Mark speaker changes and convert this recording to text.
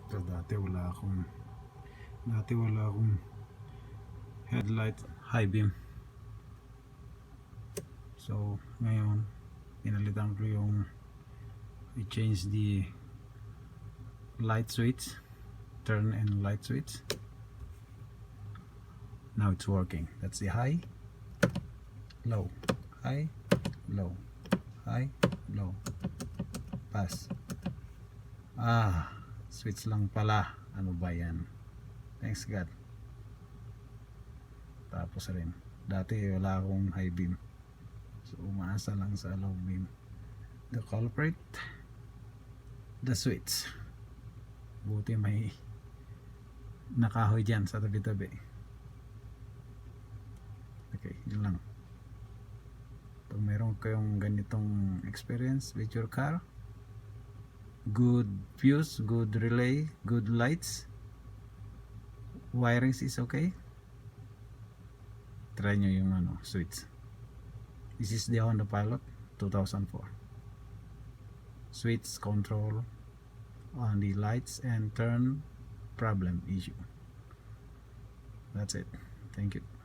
Speaker 1: So dati wala akong headlight high beam. So ngayon pinalitan ko yung i-change the light switch, turn and light switch. Now it's working. That's the high, low, high, low, high, low, pass. Switch lang pala. Ano ba yan? Thanks God. Tapos rin, dati wala akong high beam, so umaasa lang sa low beam. The culprit, the switch. Buti may nakahoy dyan sa tabi-tabi. Okay, yun lang. Pag mayroon kayong ganitong experience with your car, good fuse, good relay, good lights, wirings is okay, try nyo yung switch. This is the Honda Pilot 2004. Switch control on the lights and turn problem issue. That's it. Thank you.